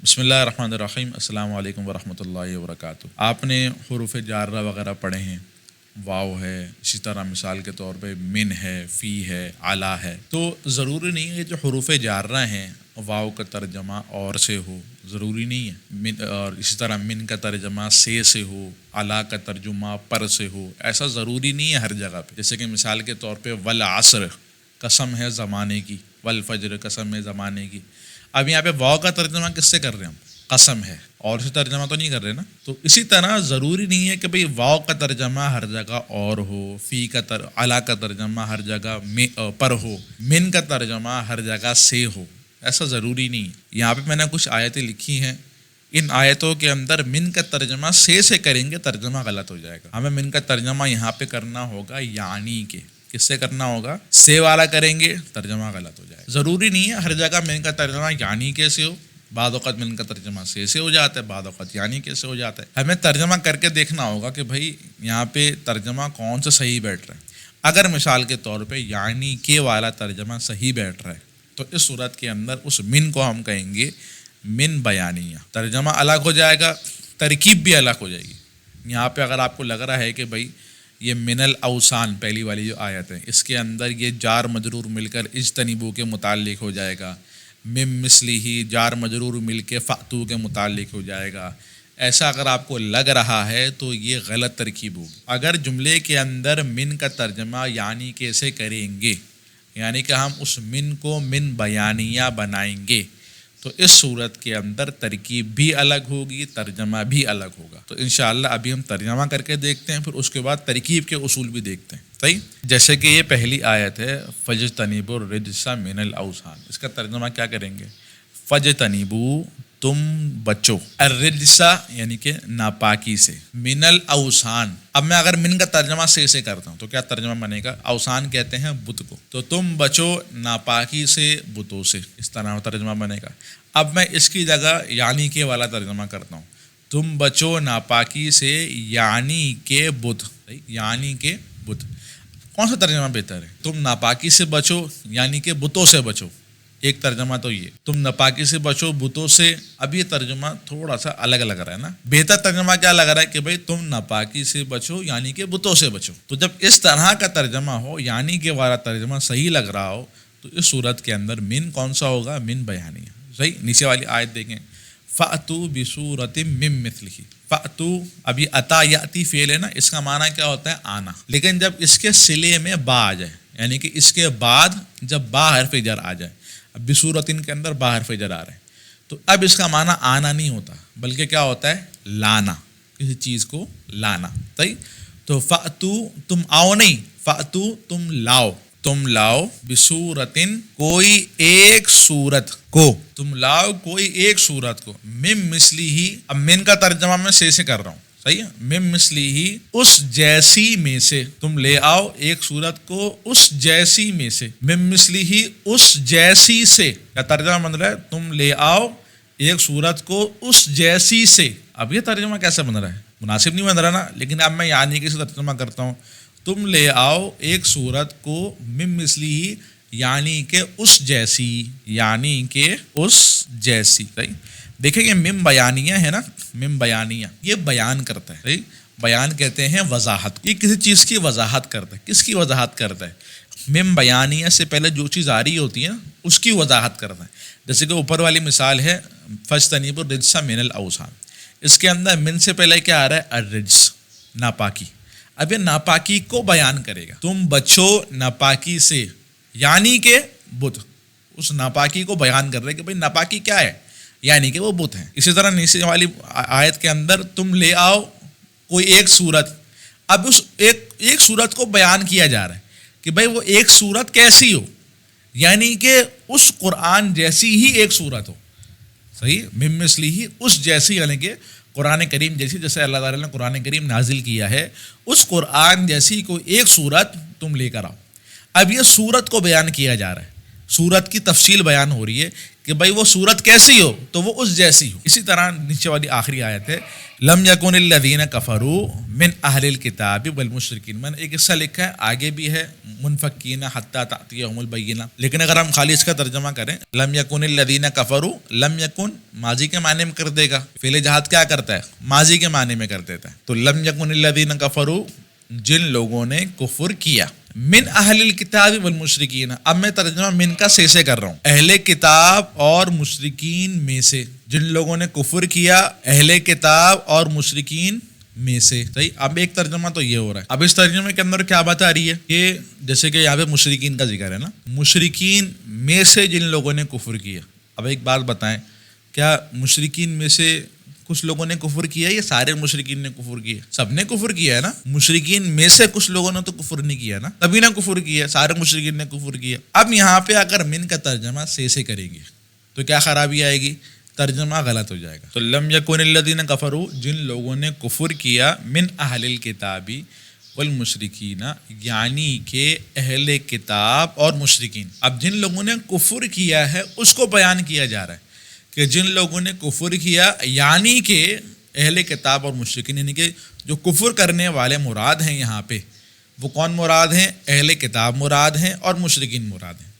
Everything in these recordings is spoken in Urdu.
بسم اللہ الرحمن الرحیم، السلام علیکم ورحمۃ اللہ وبرکاتہ۔ آپ نے حروف جارہ وغیرہ پڑھے ہیں، واو ہے، اسی طرح مثال کے طور پہ من ہے، فی ہے، علا ہے۔ تو ضروری نہیں ہے جو حروف جارہ ہیں واو کا ترجمہ اور سے ہو، ضروری نہیں ہے اور اسی طرح من کا ترجمہ سے ہو، علا کا ترجمہ پر سے ہو، ایسا ضروری نہیں ہے ہر جگہ پہ۔ جیسے کہ مثال کے طور پہ والعصر، قسم ہے زمانے کی، والفجر، قسم ہے زمانے کی۔ اب یہاں پہ واو کا ترجمہ کس سے کر رہے ہیں ہم؟ قسم ہے، اور سے ترجمہ تو نہیں کر رہے نا۔ تو اسی طرح ضروری نہیں ہے کہ بھئی واو کا ترجمہ ہر جگہ اور ہو، فی کا علا کا ترجمہ ہر جگہ پر ہو، من کا ترجمہ ہر جگہ سے ہو، ایسا ضروری نہیں ہے۔ یہاں پہ میں نے کچھ آیتیں لکھی ہیں، ان آیتوں کے اندر من کا ترجمہ سے کریں گے ترجمہ غلط ہو جائے گا۔ ہمیں من کا ترجمہ یہاں پہ کرنا ہوگا یعنی کے۔ کس سے کرنا ہوگا؟ سے والا کریں گے ترجمہ غلط ہو جائے گا۔ ضروری نہیں ہے ہر جگہ من کا ترجمہ یعنی کے سے ہو، بعض اوقات من کا ترجمہ سے ہو جاتا ہے، بعض اوقات یعنی کے سے ہو جاتا ہے۔ ہمیں ترجمہ کر کے دیکھنا ہوگا کہ بھائی یہاں پہ ترجمہ کون سا صحیح بیٹھ رہا ہے۔ اگر مثال کے طور پہ یعنی کے والا ترجمہ صحیح بیٹھ رہا ہے تو اس صورت کے اندر اس من کو ہم کہیں گے من بیانیہ، ترجمہ الگ ہو جائے گا، ترکیب بھی الگ ہو جائے گی۔ یہاں پہ اگر آپ کو لگ رہا ہے کہ بھائی یہ من الاوثان پہلی والی جو آیت ہے، اس کے اندر یہ جار مجرور مل کر اجتنبوا کے متعلق ہو جائے گا، مم مثلہ جار مجرور مل کے فاتو کے متعلق ہو جائے گا، ایسا اگر آپ کو لگ رہا ہے تو یہ غلط ترکیب ہوگی۔ اگر جملے کے اندر من کا ترجمہ یعنی کیسے کریں گے، یعنی کہ ہم اس من کو من بیانیہ بنائیں گے، تو اس صورت کے اندر ترکیب بھی الگ ہوگی، ترجمہ بھی الگ ہوگا۔ تو انشاءاللہ ابھی ہم ترجمہ کر کے دیکھتے ہیں، پھر اس کے بعد ترکیب کے اصول بھی دیکھتے ہیں۔ صحیح؟ جیسے کہ یہ پہلی آیت ہے فَاجْتَنِبُوا الرِّجْسَ مِنَ الْأَوْثَانِ، اس کا ترجمہ کیا کریں گے؟ فَاجْتَنِبُوا، تم بچو، الرِّجْسَ یعنی کہ ناپاکی سے، من الاوثان۔ اب میں اگر من کا ترجمہ سے کرتا ہوں تو کیا ترجمہ بنے گا؟ اوثان کہتے ہیں بت کو، تو تم بچو ناپاکی سے، بتوں سے، اس طرح ترجمہ بنے گا۔ اب میں اس کی جگہ یعنی کے والا ترجمہ کرتا ہوں، تم بچو ناپاکی سے یعنی کے بت، یعنی کے بت۔ کون سا ترجمہ بہتر ہے؟ تم ناپاکی سے بچو یعنی کہ بتوں سے بچو، ایک ترجمہ تو یہ، تم ناپاکی سے بچو بتوں سے۔ اب یہ ترجمہ تھوڑا سا الگ لگ رہا ہے نا، بہتر ترجمہ کیا لگ رہا ہے کہ بھئی تم ناپاکی سے بچو یعنی کہ بتوں سے بچو۔ تو جب اس طرح کا ترجمہ ہو، یعنی کہ والا ترجمہ صحیح لگ رہا ہو، تو اس صورت کے اندر من کون سا ہوگا؟ من بیانیہ۔ صحیح؟ نیچے والی آیت دیکھیں، فَأْتُوا بِسُورَةٍ مِّن مِّثْلِهِ۔ فَأْتُوا، اب یہ اتا یاتی فعل ہے نا، اس کا معنی کیا ہوتا ہے؟ آنا۔ لیکن جب اس کے صلے میں با آ جائے، یعنی کہ اس کے بعد جب با حرف جر آ جائے، اب بِسُورَةٍ کے اندر با حرف جر آ رہے ہیں، تو اب اس کا معنی آنا نہیں ہوتا، بلکہ کیا ہوتا ہے؟ لانا، کسی چیز کو لانا۔ صحیح؟ تو فَأْتُوا، تم آؤ نہیں، فَأْتُوا تم لاؤ، تم لاؤ، بِسُورَةٍ کوئی ایک صورت کو، تم لاؤ کوئی ایک صورت کو، مِن مِثْلِهِ، اب من کا ترجمہ میں سے کر رہا ہوں، صحیح ہے؟ مِن مِثْلِهِ، اس جیسی میں سے، تم لے آؤ ایک صورت کو اس جیسی میں سے، مِن مِثْلِهِ اس جیسی سے، کا ترجمہ بن رہا ہے تم لے آؤ ایک صورت کو اس جیسی سے۔ اب یہ ترجمہ کیسے بن رہا ہے؟ مناسب نہیں بن رہا نا، لیکن اب میں یعنی کہ سے ترجمہ کرتا ہوں، تم لے آؤ ایک صورت کو مِن مِثْلِهِ یعنی کہ اس جیسی، یعنی کہ اس جیسی۔ دیکھیں یہ مم بیانیہ ہے نا، مم بیانیہ یہ بیان کرتا ہے، بیان کہتے ہیں وضاحت، یہ کسی چیز کی وضاحت کرتا ہے۔ کس کی وضاحت کرتا ہے؟ مم بیانیہ سے پہلے جو چیز آ رہی ہوتی ہے اس کی وضاحت کرتا ہے۔ جیسے کہ اوپر والی مثال ہے فَاجْتَنِبُوا الرِّجْسَ مِنَ الْأَوْثَانِ، اس کے اندر من سے پہلے کیا آ رہا ہے؟ الرجس، ناپاکی۔ اب یہ ناپاکی کو بیان کرے گا، تم بچو ناپاکی سے، یعنی کہ بت، اس ناپاکی کو بیان کر رہے کہ بھئی ناپاکی کیا ہے، یعنی کہ وہ بت ہیں۔ اسی طرح نیچے والی آیت کے اندر تم لے آؤ کوئی ایک صورت، اب اس ایک صورت کو بیان کیا جا رہا ہے کہ بھئی وہ ایک صورت کیسی ہو، یعنی کہ اس قرآن جیسی ہی ایک صورت ہو۔ صحیح؟ مِن مِثْلِهِ اس جیسی، یعنی کہ قرآن کریم جیسی، جیسے اللہ تعالیٰ نے قرآن کریم نازل کیا ہے، اس قرآن جیسی کوئی ایک صورت تم لے کر آؤ۔ اب یہ صورت کو بیان کیا جا رہا ہے، صورت کی تفصیل بیان ہو رہی ہے کہ بھائی وہ صورت کیسی ہو تو وہ اس جیسی ہو. اسی طرح نیچے والی آخری آیت ہے لم یکن الذین کفروا من اہل الکتاب والمشرکین. میں نے ایک حصہ لکھا ہے, آگے بھی ہے منفکین حتی تأتیہم البینہ, لیکن اگر ہم خالی اس کا ترجمہ کریں لم یکن الذین کفروا, لم یکن ماضی کے معنی میں کر دے گا, فعل جہاد کیا کرتا ہے ماضی کے معنی میں کر دیتا ہے, تو لم یکن الذین کفروا جن لوگوں نے کفر کیا, من اہل الکتاب والمشرکین. اب میں ترجمہ من کا سے کر رہا ہوں, اہل کتاب اور مشرکین میں سے, جن لوگوں نے کفر کیا اہل کتاب اور مشرکین میں سے. صحیح. اب ایک ترجمہ تو یہ ہو رہا ہے. اب اس ترجمے کے اندر کیا بات آ رہی ہے کہ جیسے کہ یہاں پہ مشرکین کا ذکر ہے نا, مشرکین میں سے جن لوگوں نے کفر کیا. اب ایک بات بتائیں, کیا مشرکین میں سے کچھ لوگوں نے کفر کیا یا سارے مشرکین نے کفر کیا؟ سب نے کفر کیا ہے نا. مشرکین میں سے کچھ لوگوں نے تو کفر نہیں کیا نا, تبھی نہ کفر کیا, سارے مشرکین نے کفر کیا. اب یہاں پہ اگر من کا ترجمہ سے کریں گے تو کیا خرابی آئے گی, ترجمہ غلط ہو جائے گا. تو لم یکن الذین کفروا جن لوگوں نے کفر کیا من اہل الکتاب والمشرکین, یعنی کہ اہل کتاب اور مشرکین. اب جن لوگوں نے کفر کیا ہے اس کو بیان کیا جا رہا ہے کہ جن لوگوں نے کفر کیا یعنی کہ اہل کتاب اور مشرکین, یعنی کہ جو کفر کرنے والے مراد ہیں یہاں پہ وہ کون مراد ہیں, اہل کتاب مراد ہیں اور مشرکین مراد ہیں.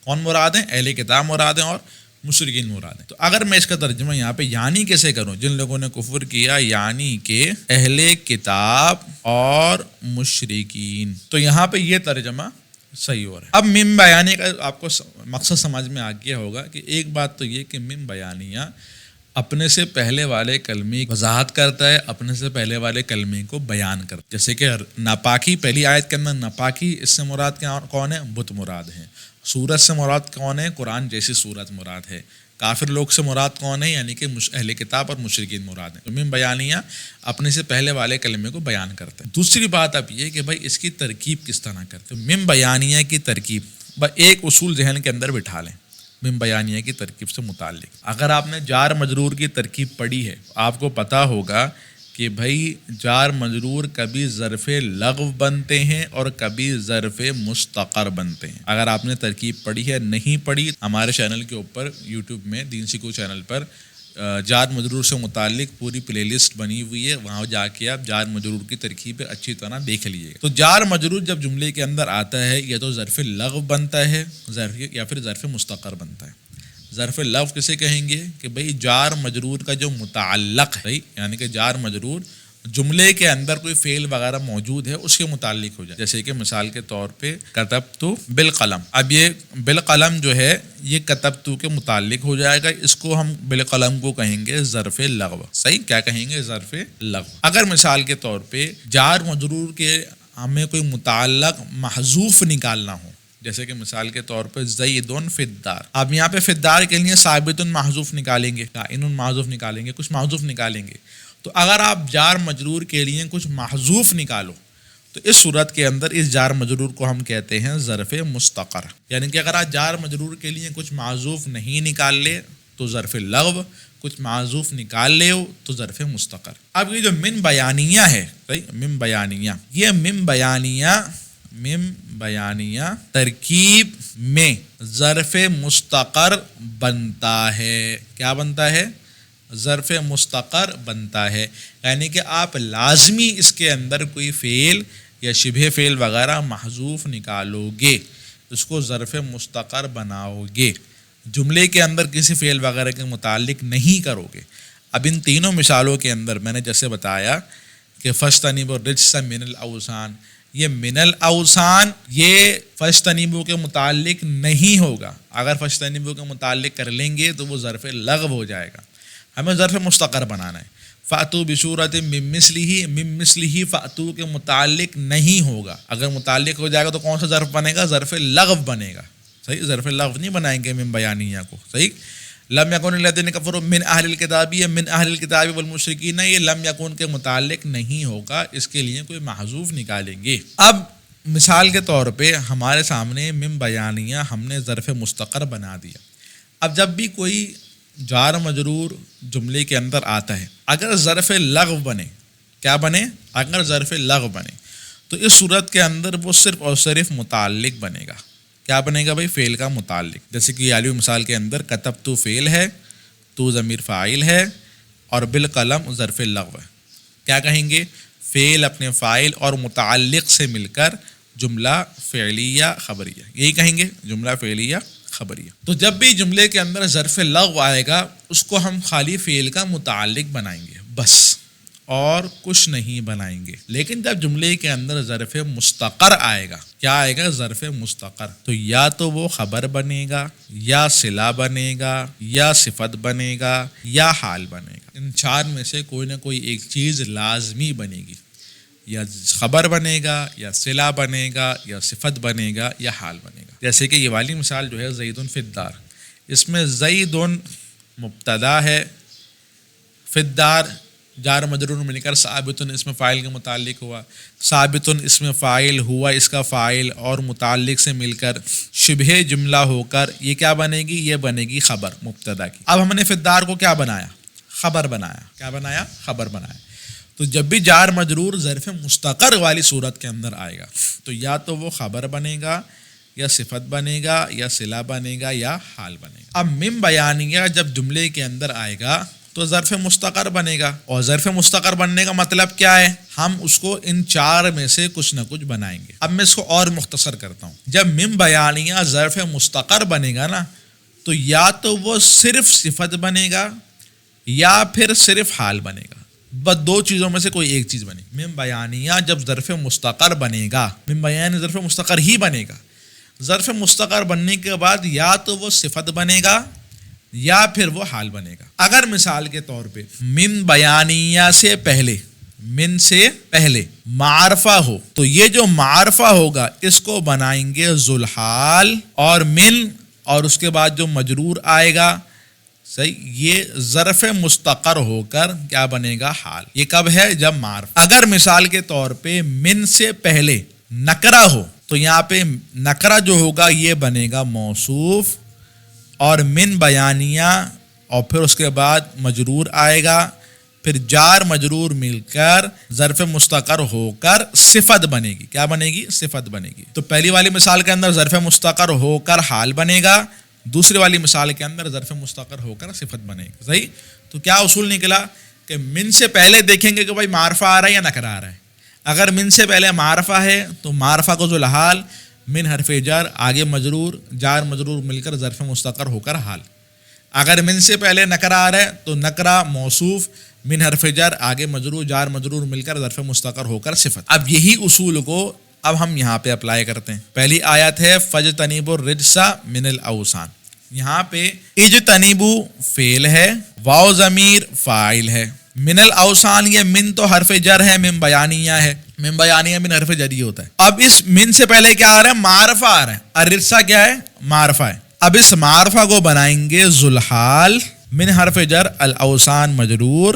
کون مراد ہیں, اہل کتاب مراد ہیں اور مشرکین مراد ہیں. تو اگر میں اس کا ترجمہ یہاں پہ یعنی کیسے کروں, جن لوگوں نے کفر کیا یعنی کہ اہل کتاب اور مشرکین, تو یہاں پہ یہ ترجمہ صحیح ہو رہا ہے. اب مم بیانیہ کا آپ کو مقصد سمجھ میں آ گیا ہوگا کہ ایک بات تو یہ کہ مم بیانیہ اپنے سے پہلے والے کلمے کی وضاحت کرتا ہے, اپنے سے پہلے والے کلمے کو بیان کرتا ہے. جیسے کہ ناپاکی, پہلی آیت کے اندر ناپاکی, اس سے مراد کون ہے, بت مراد ہے. سورت سے مراد کون ہے, قرآن جیسی سورت مراد ہے. کافر لوگ سے مراد کون ہے, یعنی کہ اہل کتاب اور مشرکین مراد ہیں. تو مم بیانیہ اپنے سے پہلے والے کلمے کو بیان کرتا ہے. دوسری بات اب یہ کہ بھائی اس کی ترکیب کس طرح کرتے. مم بیانیہ کی ترکیب ایک اصول ذہن کے اندر بٹھا لیں مم بیانیہ کی ترکیب سے متعلق. اگر آپ نے جار مجرور کی ترکیب پڑھی ہے آپ کو پتا ہوگا کہ بھائی جار مجرور کبھی ظرف لغو بنتے ہیں اور کبھی ظرف مستقر بنتے ہیں. اگر آپ نے ترکیب پڑھی ہے, نہیں پڑھی, ہمارے چینل کے اوپر یوٹیوب میں دین سیکھو چینل پر جار مجرور سے متعلق پوری پلے لسٹ بنی ہوئی ہے, وہاں جا کے آپ جار مجرور کی ترکیب اچھی طرح دیکھ لیجیے. تو جار مجرور جب جملے کے اندر آتا ہے یا تو ظرف لغو بنتا ہے یا پھر ظرف مستقر بنتا ہے. ظرف لفظ کسے کہیں گے کہ بھئی جار مجرور کا جو متعلق ہے, یعنی کہ جار مجرور جملے کے اندر کوئی فعل وغیرہ موجود ہے اس کے متعلق ہو جائے. جیسے کہ مثال کے طور پہ کتبت بالقلم, اب یہ بالقلم جو ہے یہ کتبت کے متعلق ہو جائے گا, اس کو ہم بالقلم کو کہیں گے ظرف لغو. صحیح, کیا کہیں گے, ظرف لغو. اگر مثال کے طور پہ جار مجرور کے ہمیں کوئی متعلق محذوف نکالنا ہو, جیسے کہ مثال کے طور پہ زیدن فی الدار, اب یہاں پہ فی الدار کے لیے ثابت محذوف نکالیں گے, کائن محذوف نکالیں گے, کچھ محذوف نکالیں گے. تو اگر آپ جار مجرور کے لیے کچھ محذوف نکالو تو اس صورت کے اندر اس جار مجرور کو ہم کہتے ہیں ظرف مستقر. یعنی کہ اگر آپ جار مجرور کے لیے کچھ محذوف نہیں نکال لے تو ظرف لغو, کچھ محذوف نکال لے ہو تو ظرف مستقر. اب یہ جو من بیانیہ ہے, من بیانیہ, یہ مم بیانیہ ترکیب میں ظرف مستقر بنتا ہے. کیا بنتا ہے, ظرف مستقر بنتا ہے. یعنی کہ آپ لازمی اس کے اندر کوئی فعل یا شبہ فعل وغیرہ محذوف نکالو گے, اس کو ظرف مستقر بناؤ گے, جملے کے اندر کسی فعل وغیرہ کے متعلق نہیں کرو گے. اب ان تینوں مثالوں کے اندر میں نے جیسے بتایا کہ فاجتنبوا الرجس من الاوثان, یہ من الاوثان یہ فاجتنبوا کے متعلق نہیں ہوگا. اگر فاجتنبوا کے متعلق کر لیں گے تو وہ ظرف لغو ہو جائے گا, ہمیں ظرف مستقر بنانا ہے. فاتو بصورت من مثلہ فاتو کے متعلق نہیں ہوگا, اگر متعلق ہو جائے گا تو کون سا ظرف بنے گا, ظرف لغو بنے گا. صحیح, ظرف لغو نہیں بنائیں گے من بیانیہ کو. صحیح. لم یکن الذین کفروا من اہل الکتاب, من اہل الکتاب والمشرکین, یہ لم یکن کے متعلق نہیں ہوگا, اس کے لیے کوئی محذوف نکالیں گے. اب مثال کے طور پہ ہمارے سامنے من بیانیہ ہم نے ظرف مستقر بنا دیا. اب جب بھی کوئی جار مجرور جملے کے اندر آتا ہے, اگر ظرف لغو بنے, کیا بنے, اگر ظرف لغو بنے تو اس صورت کے اندر وہ صرف اور صرف متعلق بنے گا. کیا بنے گا بھائی؟ فعل کا متعلق. جیسے کہ عالی مثال کے اندر کتبت فعل ہے، تو ضمیر فاعل ہے اور بالقلم ظرف لغو ہے. کیا کہیں گے؟ فعل اپنے فاعل اور متعلق سے مل کر جملہ فعلیہ خبریہ، یہی کہیں گے جملہ فعلیہ خبریہ. تو جب بھی جملے کے اندر ظرف لغو آئے گا اس کو ہم خالی فعل کا متعلق بنائیں گے بس، اور کچھ نہیں بنائیں گے. لیکن جب جملے کے اندر ظرف مستقر آئے گا، کیا آئے گا؟ ظرف مستقر، تو یا تو وہ خبر بنے گا، یا صلہ بنے گا، یا صفت بنے گا، یا حال بنے گا. ان چار میں سے کوئی نہ کوئی ایک چیز لازمی بنے گی، یا خبر بنے گا، یا صلہ بنے گا، یا صفت بنے گا، یا حال بنے گا. جیسے کہ یہ والی مثال جو ہے زید فی الدار، اس میں زید مبتدا ہے، فی الدار جار مجرور مل کر ثابت اسم فاعل کے متعلق ہوا، ثابت اسم فاعل ہوا اس کا فاعل اور متعلق سے مل کر شبہ جملہ ہو کر یہ کیا بنے گی؟ یہ بنے گی خبر مبتدا کی. اب ہم نے فی الدار کو کیا بنایا؟ خبر بنایا. کیا بنایا؟ خبر بنایا. تو جب بھی جار مجرور ظرف مستقر والی صورت کے اندر آئے گا تو یا تو وہ خبر بنے گا، یا صفت بنے گا، یا صلہ بنے گا، یا حال بنے گا. اب من بیانیہ جب جملے کے اندر آئے گا تو ظرف مستقر بنے گا، اور ظرف مستقر بننے کا مطلب کیا ہے؟ ہم اس کو ان چار میں سے کچھ نہ کچھ بنائیں گے. اب میں اس کو اور مختصر کرتا ہوں. جب من بیانیہ ظرف مستقر بنے گا نا تو یا تو وہ صرف صفت بنے گا یا پھر صرف حال بنے گا. بس دو چیزوں میں سے کوئی ایک چیز بنے گی. من بیانیہ جب ظرف مستقر بنے گا، من بیان ظرف مستقر ہی بنے گا. ظرف مستقر بننے کے بعد یا تو وہ صفت بنے گا یا پھر وہ حال بنے گا. اگر مثال کے طور پہ من بیانیہ سے پہلے، من سے پہلے معرفہ ہو تو یہ جو معرفہ ہوگا اس کو بنائیں گے ذوالحال، اور من اور اس کے بعد جو مجرور آئے گا صحیح، یہ ظرف مستقر ہو کر کیا بنے گا؟ حال. یہ کب ہے؟ جب معرفہ. اگر مثال کے طور پہ من سے پہلے نکرہ ہو تو یہاں پہ نکرہ جو ہوگا یہ بنے گا موصوف، اور من بیانیہ اور پھر اس کے بعد مجرور آئے گا، پھر جار مجرور مل کر ظرف مستقر ہو کر صفت بنے گی. کیا بنے گی؟ صفت بنے گی. تو پہلی والی مثال کے اندر ظرف مستقر ہو کر حال بنے گا، دوسری والی مثال کے اندر ظرف مستقر ہو کر صفت بنے گی. صحیح. تو کیا اصول نکلا کہ من سے پہلے دیکھیں گے کہ بھائی معرفہ آ رہا ہے یا نکرہ آ رہا ہے. اگر من سے پہلے معرفہ ہے تو معرفہ کو ذوالحال، من حرف جر آگے مجرور، جار مجرور مل کر ظرف مستقر ہو کر حال. اگر من سے پہلے نکرہ آ رہا ہے تو نکرہ موصوف، من حرف جر آگے مجرور، جار مجرور مل کر ظرف مستقر ہو کر صفت. اب یہی اصول کو اب ہم یہاں پہ اپلائی کرتے ہیں. پہلی آیت ہے فَاجْتَنِبُوا الرِّجْسَ مِنَ الْأَوْثَانِ. یہاں پہ اجتنبو فعل ہے، واو ضمیر فاعل ہے، من الاوثان یہ من تو حرف جر ہے، من بیانیہ ہے، من بیانیہ من حرف جری ہوتا ہے. اب اس من سے پہلے کیا آ رہا ہے؟ معرفہ آ رہا ہے. الرجسہ کیا ہے؟ معرفہ ہے. اب اس معرفہ کو بنائیں گے ذوالحال، من حرف جر الاوثان مجرور،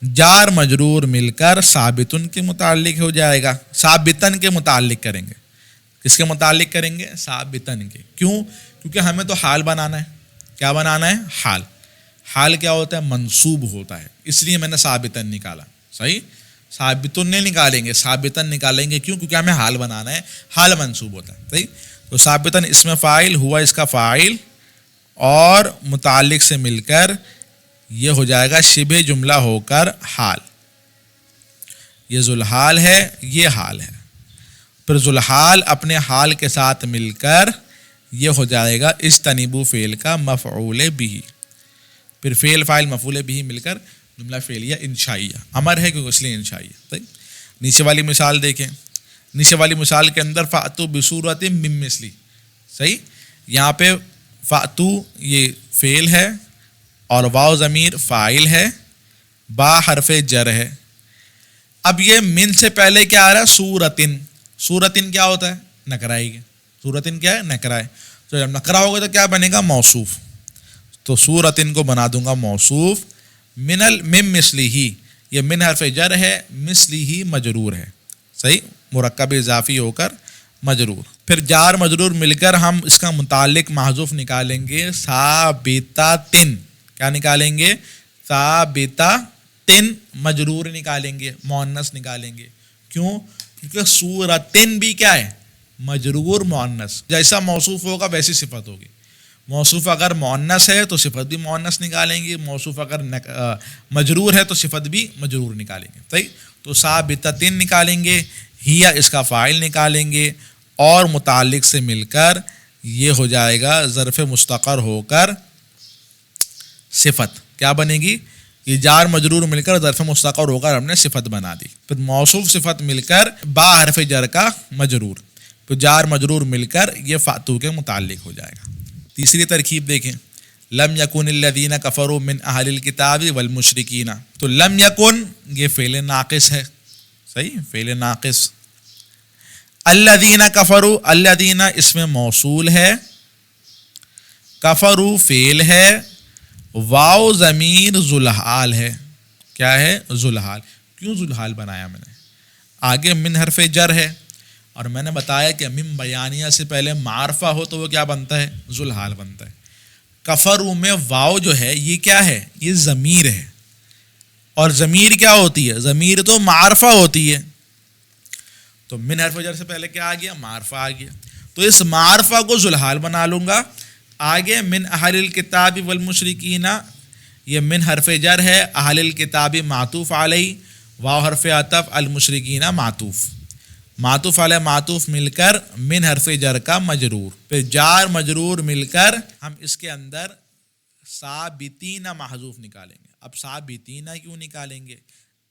جار مجرور مل کر ثابتن کے متعلق ہو جائے گا. ثابتن کے متعلق کریں گے. کس کے متعلق کریں گے؟ ثابتن کے. کیوں؟ کیونکہ ہمیں تو حال بنانا ہے. کیا بنانا ہے؟ حال. حال کیا ہوتا ہے؟ منصوب ہوتا ہے، اس لیے میں نے ثابتن نکالا. صحیح. ثابتن نہیں نکالیں گے، ثابتن نکالیں گے. کیوں؟ کیونکہ ہمیں حال بنانا ہے، حال منصوب ہوتا ہے. صحیح. تو ثابتن اسم فاعل ہوا اس کا فاعل اور متعلق سے مل کر یہ ہو جائے گا شبہ جملہ ہو کر حال. یہ ذوالحال ہے، یہ حال ہے. پھر ذوالحال اپنے حال کے ساتھ مل کر یہ ہو جائے گا اجتنبوا فعل کا مفعول بھی. پھر فعل فاعل مفعول بھی مل کر جملہ فعلیہ انشائیہ. امر ہے کیونکہ اس لیے انشائیہ. صحیح. نیچے والی مثال دیکھیں. نیچے والی مثال کے اندر فأتوا بصورۃ من مثلی. صحیح. یہاں پہ فأتوا یہ فعل ہے اور واو ضمیر فاعل ہے، با حرف جر ہے. اب یہ من سے پہلے کیا آ رہا ہے؟ سورتن. سورتن کیا ہوتا ہے؟ نکرہ ہی. سورتن کیا ہے؟ نکرہ ہے. تو جب نکرہ ہوگا تو کیا بنے گا؟ موصوف. تو سورتن کو بنا دوں گا موصوف. من مثلی ہی یہ من حرف جر ہے، مثلی ہی مجرور ہے. صحیح. مرکب اضافی ہو کر مجرور. پھر جار مجرور مل کر ہم اس کا متعلق محذوف نکالیں گے ثابتاتن. کیا نکالیں گے؟ ثابتاتن. مجرور نکالیں گے، مؤنث نکالیں گے. کیوں؟ کیونکہ سورتن بھی کیا ہے؟ مجرور مؤنث، جیسا موصوف ہوگا ویسی صفت ہوگی. موصوف اگر مؤنث ہے تو صفت بھی مؤنث نکالیں گے، موصوف اگر مجرور ہے تو صفت بھی مجرور نکالیں گے. صحیح. تو ثابتتن نکالیں گے، ہیا اس کا فاعل نکالیں گے، اور متعلق سے مل کر یہ ہو جائے گا ظرف مستقر ہو کر صفت. کیا بنے گی؟ یہ جار مجرور مل کر ظرف مستقر ہو کر ہم نے صفت بنا دی. پھر موصوف صفت مل کر با حرف جر کا مجرور، پھر جار مجرور مل کر یہ فاتو کے متعلق ہو جائے گا. تیسری ترکیب دیکھیں، لم یکن الذین کفروا من اہل الکتاب والمشرکین. تو لم یکن یہ فعل ناقص ہے. صحیح، فعل ناقص. الذین کفروا، الذین اس میں موصول ہے، کفروا فعل ہے، واو ضمیر ذوالحال ہے. کیا ہے؟ ذوالحال. کیوں ذوالحال بنایا میں نے؟ آگے من حرف جر ہے، اور میں نے بتایا کہ من بیانیہ سے پہلے معرفہ ہو تو وہ کیا بنتا ہے؟ ذوالحال بنتا ہے. کفروا میں واو جو ہے یہ کیا ہے؟ یہ ضمیر ہے. اور ضمیر کیا ہوتی ہے؟ ضمیر تو معرفہ ہوتی ہے. تو من حرف جر سے پہلے کیا آ گیا؟ معرفہ آ گیا. تو اس معرفہ کو ذوالحال بنا لوں گا. آگے من اہل الکتاب والمشرکین، یہ من حرف جر ہے، اہل الکتاب معطوف علیہ، واو حرف عطف، المشرکین معطوف. معطوف علیہ معطوف مل کر من حرف جر کا مجرور، پھر جار مجرور مل کر ہم اس کے اندر ثابتین محذوف نکالیں گے. اب ثابتین کیوں نکالیں گے؟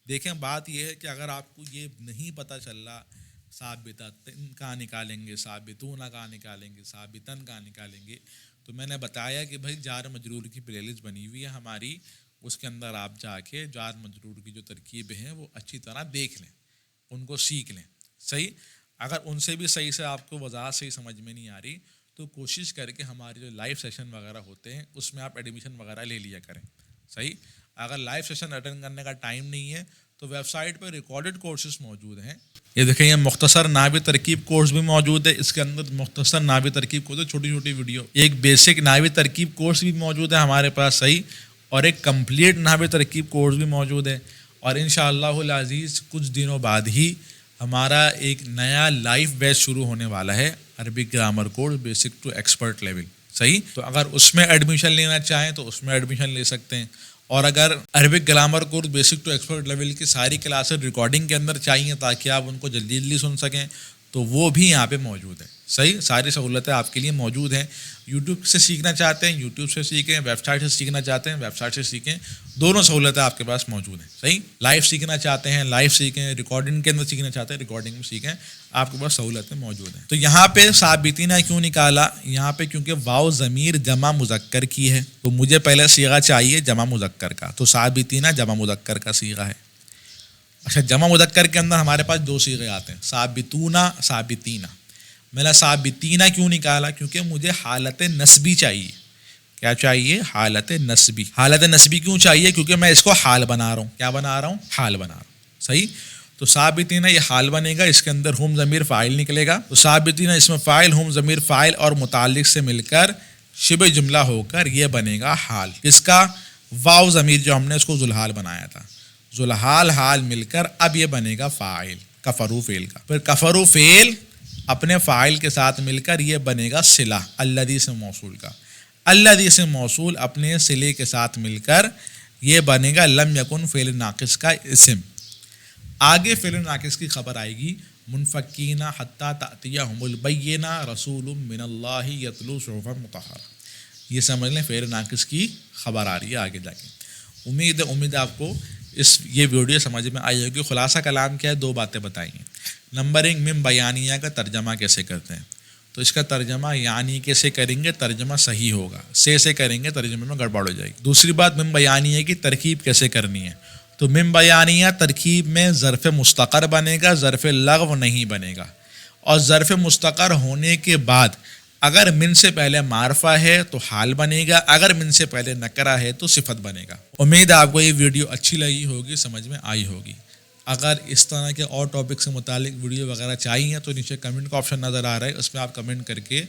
دیکھیں بات یہ ہے کہ اگر آپ کو یہ نہیں پتہ چل رہا ثابتن کہاں نکالیں گے، ثابتون کہاں نکالیں گے، ثابتن کہاں نکالیں گے، تو میں نے بتایا کہ بھائی جار مجرور کی پلے لسٹ بنی ہوئی ہے ہماری، اس کے اندر آپ جا کے جار مجرور کی جو ترکیبیں ہیں وہ اچھی طرح دیکھ لیں، ان کو سیکھ لیں. صحیح. اگر ان سے بھی صحیح سے آپ کو وضاحت صحیح سمجھ میں نہیں آ رہی تو کوشش کر کے ہمارے جو لائیو سیشن وغیرہ ہوتے ہیں اس میں آپ ایڈمیشن وغیرہ لے لیا کریں. صحیح. اگر لائیو سیشن اٹینڈ کرنے کا ٹائم نہیں ہے تو ویب سائٹ پہ ریکارڈڈ کورسز موجود ہیں. یہ دیکھیں، یہ مختصر نحوی ترکیب کورس بھی موجود ہے. اس کے اندر مختصر نحوی ترکیب کورس چھوٹی چھوٹی ویڈیو، ایک بیسک نحوی ترکیب کورس بھی موجود ہے ہمارے پاس. صحیح. اور ایک کمپلیٹ نحوی ترکیب کورس بھی موجود ہے. اور انشاءاللہ العزیز کچھ دنوں بعد ہی ہمارا ایک نیا لائیو بیچ شروع ہونے والا ہے، Arabic grammar course basic to expert level. صحیح. تو اگر اس میں ایڈمیشن لینا چاہیں تو اس میں ایڈمیشن لے سکتے ہیں. اور اگر Arabic grammar course basic to expert level کی ساری کلاسز ریکارڈنگ کے اندر چاہیے تاکہ آپ ان کو جلدی جلدی سن سکیں تو وہ بھی یہاں پہ موجود ہے. صحیح. ساری سہولتیں آپ کے لیے موجود ہیں. یوٹیوب سے سیکھنا چاہتے ہیں یوٹیوب سے سیکھیں، ویب سائٹ سے سیکھنا چاہتے ہیں ویب سائٹ سے سیکھیں. دونوں سہولتیں آپ کے پاس موجود ہیں. صحیح. لائیو سیکھنا چاہتے ہیں لائیو سیکھیں، ریکارڈنگ کے اندر سیکھنا چاہتے ہیں ریکارڈنگ میں سیکھیں. آپ کے پاس سہولتیں موجود ہیں. تو یہاں پہ ثابتین کیوں نکالا؟ یہاں پہ کیونکہ واو ضمیر جمع مذکر کی ہے تو مجھے پہلے صیغہ چاہیے جمع مذکر کا. تو ثابتین جمع مذکر کا صیغہ ہے. اچھا، جمع مذکر کے اندر ہمارے پاس دو صیغے آتے ہیں، ثابتون، ثابتین. میں نے ثابتین کیوں نکالا؟ کیونکہ مجھے حالت نسبی چاہیے. کیا چاہیے؟ حالت نسبی. حالت نسبی کیوں چاہیے؟ کیونکہ میں اس کو حال بنا رہا ہوں. کیا بنا رہا ہوں؟ حال بنا رہا ہوں. صحیح. تو ثابتین یہ حال بنے گا، اس کے اندر ہم ضمیر فاعل نکلے گا. تو ثابتین اس میں فاعل، ہم ضمیر فاعل اور متعلق سے مل کر شبہ جملہ ہو کر یہ بنے گا حال. اس کا واو ضمیر جو ہم نے اس کو ذوالحال بنایا تھا، ذوالحال حال مل کر اب یہ بنے گا فاعل کفروا فعل کا. پھر کفروا فعل اپنے فاعل کے ساتھ مل کر یہ بنے گا صلہ الذی سے موصول کا. الذی سے موصول اپنے صلے کے ساتھ مل کر یہ بنے گا لم یکن فعل ناقص کا اسم. آگے فعل ناقص کی خبر آئے گی، منفکین حتی تأتیہم البینہ رسول من اللہ یتلو صحفا مطہرہ. یہ سمجھ لیں فعل ناقص کی خبر آ رہی ہے آگے جا کے. امید آپ کو یہ ویڈیو سمجھ میں آئی ہوگی. خلاصہ کلام کیا ہے؟ دو باتیں بتائی ہیں. نمبر 1، من بیانیہ کا ترجمہ کیسے کرتے ہیں. تو اس کا ترجمہ یعنی کیسے کریں گے ترجمہ صحیح ہوگا، سے کریں گے ترجمے میں گڑبڑ ہو جائے گی. دوسری بات، من بیانیہ کی ترکیب کیسے کرنی ہے. تو من بیانیہ ترکیب میں ظرف مستقر بنے گا، ظرف لغو نہیں بنے گا. اور ظرف مستقر ہونے کے بعد اگر من سے پہلے معرفہ ہے تو حال بنے گا، اگر من سے پہلے نکرہ ہے تو صفت بنے گا. امید آپ کو یہ ویڈیو اچھی لگی ہوگی، سمجھ میں آئی ہوگی. اگر اس طرح کے اور ٹاپک سے متعلق ویڈیو وغیرہ چاہیے تو نیچے کمنٹ کا آپشن نظر آ رہا ہے، اس میں آپ کمنٹ کر کے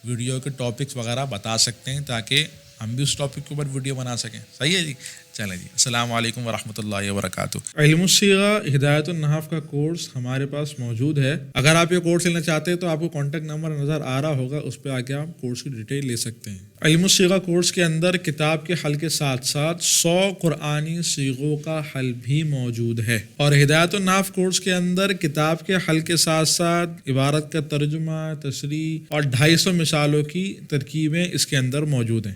ویڈیو کے ٹاپکس وغیرہ بتا سکتے ہیں تاکہ ہم بھی اس ٹاپک کے اوپر ویڈیو بنا سکیں. صحیح ہے جی. چلیں جی, السلام علیکم ورحمۃ اللہ وبرکاتہ. علم الصیغہ ہدایت النحو کا کورس ہمارے پاس موجود ہے. اگر آپ یہ کورس لینا چاہتے ہیں تو آپ کو کانٹیکٹ نمبر نظر آ رہا ہوگا, اس پہ آ کے آپ کورس کی ڈیٹیل لے سکتے ہیں. علم الصیغہ کورس کے اندر کتاب کے حل کے ساتھ ساتھ 100 قرآنی صیغوں کا حل بھی موجود ہے, اور ہدایت النحو کورس کے اندر کتاب کے حل کے ساتھ ساتھ عبارت کا ترجمہ, تصریح اور 250 مثالوں کی ترکیبیں اس کے اندر موجود ہیں.